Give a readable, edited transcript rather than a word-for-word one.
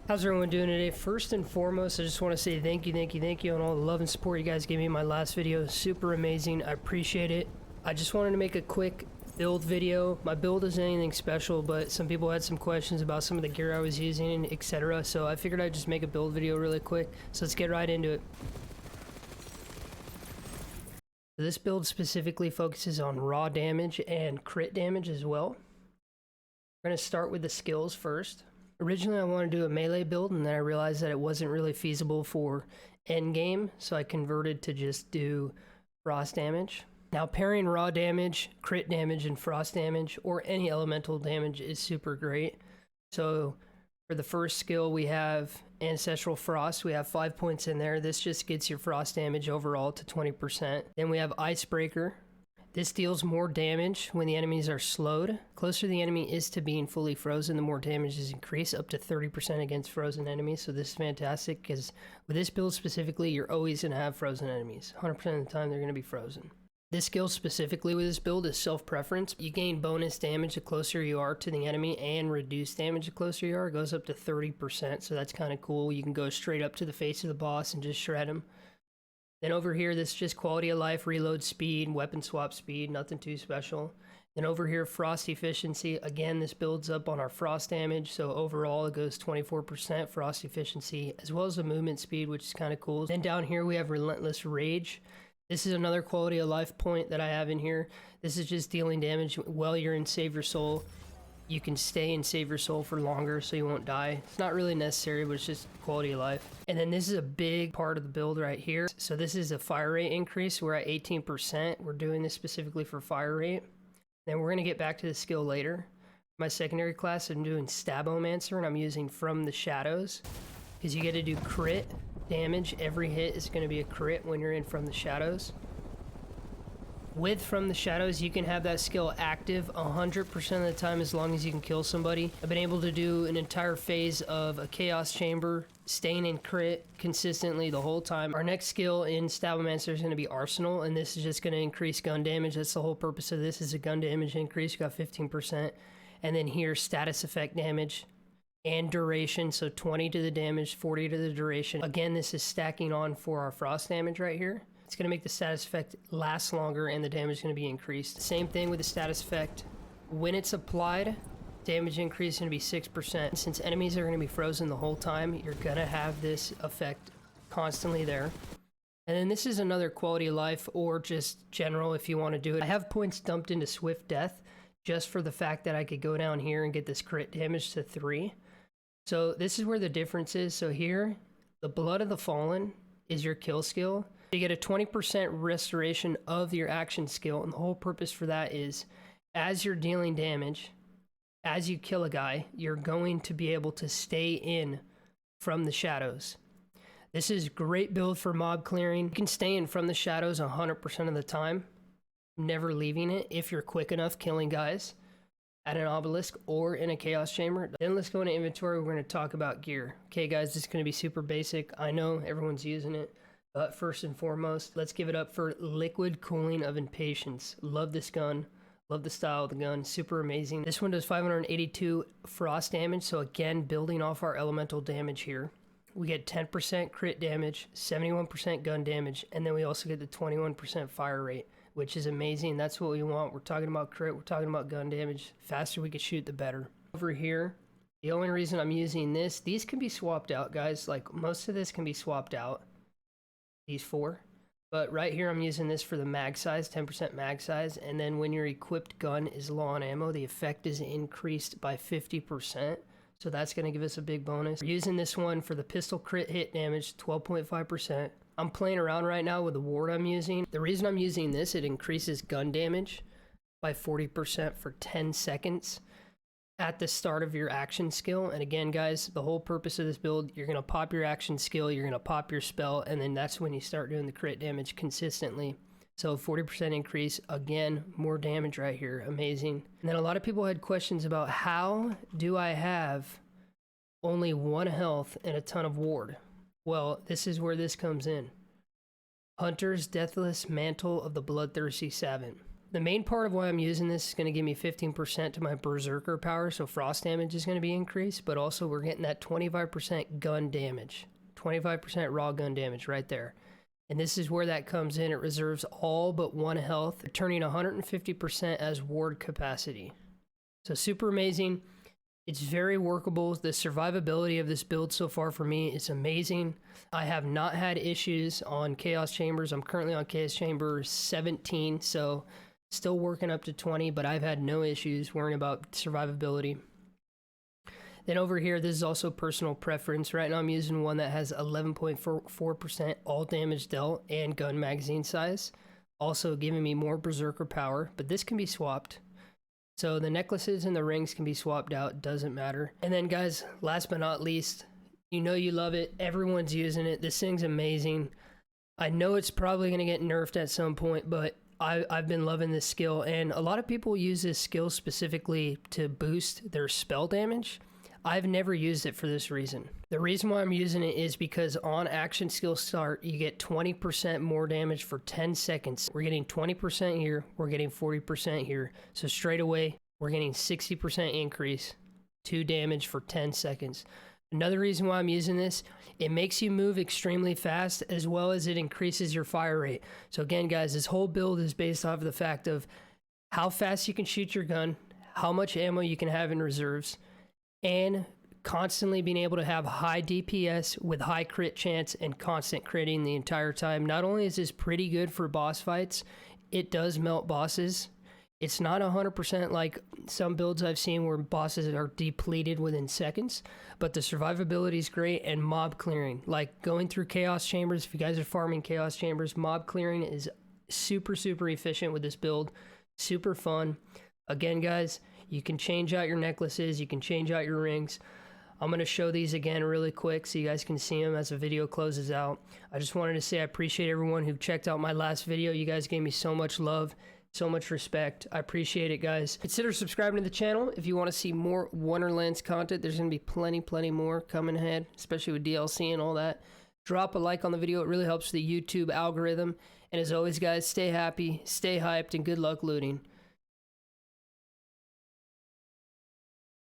How's everyone doing today? First and foremost, I just want to say thank you on all the love and support you guys gave me in my last video. Super amazing. I appreciate it. I just wanted to make a quick build video. My build isn't anything special, but some people had some questions about some of the gear I was using, etc. So I figured I'd just make a build video really quick. So let's get right into it. This build specifically focuses on raw damage and crit damage as well. We're going to start with the skills first. Originally I wanted to do a melee build, and then I realized that it wasn't really feasible for endgame, so I converted to just do frost damage. Now pairing raw damage, crit damage, and frost damage, or any elemental damage is super great. So for the first skill we have Ancestral Frost. We have 5 points in there. This just gets your frost damage overall to 20%. Then we have Icebreaker. This deals more damage when the enemies are slowed. The closer the enemy is to being fully frozen, the more damage is increased, up to 30% against frozen enemies. So this is fantastic, because with this build specifically, you're always going to have frozen enemies. 100% of the time, they're going to be frozen. This skill specifically with this build is self-preference. You gain bonus damage the closer you are to the enemy, and reduced damage the closer you are. It goes up to 30%, so that's kind of cool. You can go straight up to the face of the boss and just shred him. Then over here, this is just quality of life, reload speed, weapon swap speed, nothing too special. Then over here, frost efficiency. Again, this builds up on our frost damage, so overall it goes 24% frost efficiency, as well as the movement speed, which is kind of cool. Then down here we have relentless rage. This is another quality of life point that I have in here. This is just dealing damage while you're in Save Your Soul. You can stay and save your soul for longer so you won't die. It's not really necessary, but it's just quality of life. And then this is a big part of the build right here. So this is a fire rate increase. We're at 18%. We're doing this specifically for fire rate. Then we're going to get back to the skill later. My secondary class, I'm doing Stabomancer, and I'm using From the Shadows, because you get to do crit damage. Every hit is going to be a crit when you're in From the Shadows. With From the Shadows, you can have that skill active 100% of the time as long as you can kill somebody. I've been able to do an entire phase of a Chaos Chamber, staying in crit consistently the whole time. Our next skill in Stabomancer is going to be Arsenal, and this is just going to increase gun damage. That's the whole purpose of this, is a gun damage increase. You got 15%. And then here, status effect damage and duration, so 20 to the damage, 40 to the duration. Again, this is stacking on for our frost damage right here. It's going to make the status effect last longer, and the damage is going to be increased. Same thing with the status effect. When it's applied, damage increase is going to be 6%. Since enemies are going to be frozen the whole time, you're going to have this effect constantly there. And then this is another quality of life, or just general if you want to do it. I have points dumped into Swift Death just for the fact that I could go down here and get this crit damage to 3. So this is where the difference is. So here, the Blood of the Fallen is your kill skill. You get a 20% restoration of your action skill, and the whole purpose for that is, as you're dealing damage, as you kill a guy, you're going to be able to stay in From the Shadows. This is great build for mob clearing. You can stay in From the Shadows 100% of the time, never leaving it if you're quick enough killing guys at an obelisk or in a chaos chamber. Then let's go into inventory. We're going to talk about gear. Okay guys, this is going to be super basic. I know everyone's using it. But first and foremost, let's give it up for Liquid Cooling of Impatience. Love this gun. Love the style of the gun. Super amazing. This one does 582 frost damage. So again, building off our elemental damage here. We get 10% crit damage, 71% gun damage, and then we also get the 21% fire rate, which is amazing. That's what we want. We're talking about crit. We're talking about gun damage. The faster we can shoot, the better. Over here, the only reason I'm using this, these can be swapped out, guys. Like, most of this can be swapped out. These 4, but right here I'm using this for the mag size, 10% mag size, and then when your equipped gun is low on ammo, the effect is increased by 50%, so that's going to give us a big bonus. We're using this one for the pistol crit hit damage, 12.5%. I'm playing around right now with the ward I'm using. The reason I'm using this, it increases gun damage by 40% for 10 seconds at the start of your action skill. And again guys, the whole purpose of this build, you're going to pop your action skill, you're going to pop your spell, and then that's when you start doing the crit damage consistently. So 40% increase, again, more damage right here, amazing. And then a lot of people had questions about, how do I have only 1 health and a ton of ward? Well, this is where this comes in. Hunter's Deathless Mantle of the Bloodthirsty Savant. the main part of why I'm using this is going to give me 15% to my Berserker power, so frost damage is going to be increased, but also we're getting that 25% gun damage. 25% raw gun damage right there. And this is where that comes in. It reserves all but 1 health, turning 150% as ward capacity. So super amazing. It's very workable. The survivability of this build so far for me is amazing. I have not had issues on Chaos Chambers. I'm currently on Chaos Chamber 17, so still working up to 20, but I've had no issues worrying about survivability. Then over here, this is also personal preference. Right now I'm using one that has 11.4% all damage dealt and gun magazine size, also giving me more Berserker power, but this can be swapped. So the necklaces and the rings can be swapped out, doesn't matter. And then guys, last but not least, you know you love it, everyone's using it, this thing's amazing. I know it's probably going to get nerfed at some point, but I've been loving this skill, and a lot of people use this skill specifically to boost their spell damage. I've never used it for this reason. The reason why I'm using it is because on action skill start, you get 20% more damage for 10 seconds. We're getting 20% here, we're getting 40% here. So straight away, we're getting 60% increase to damage for 10 seconds. Another reason why I'm using this, it makes you move extremely fast as well as it increases your fire rate. So again, guys, this whole build is based off of the fact of how fast you can shoot your gun, how much ammo you can have in reserves, and constantly being able to have high DPS with high crit chance and constant critting the entire time. Not only is this pretty good for boss fights, it does melt bosses. It's not 100% like some builds I've seen where bosses are depleted within seconds, but the survivability is great, and mob clearing, like going through Chaos Chambers, if you guys are farming Chaos Chambers, mob clearing is super efficient with this build, super fun. Again, guys, you can change out your necklaces, you can change out your rings. I'm going to show these again really quick so you guys can see them as the video closes out. I just wanted to say I appreciate everyone who checked out my last video. You guys gave me so much love, so much respect. I appreciate it, guys. Consider subscribing to the channel if you want to see more Wonderlands content. There's going to be plenty more coming ahead, especially with DLC and all that. Drop a like on the video. It really helps the YouTube algorithm. And as always, guys, stay happy, stay hyped, and good luck looting.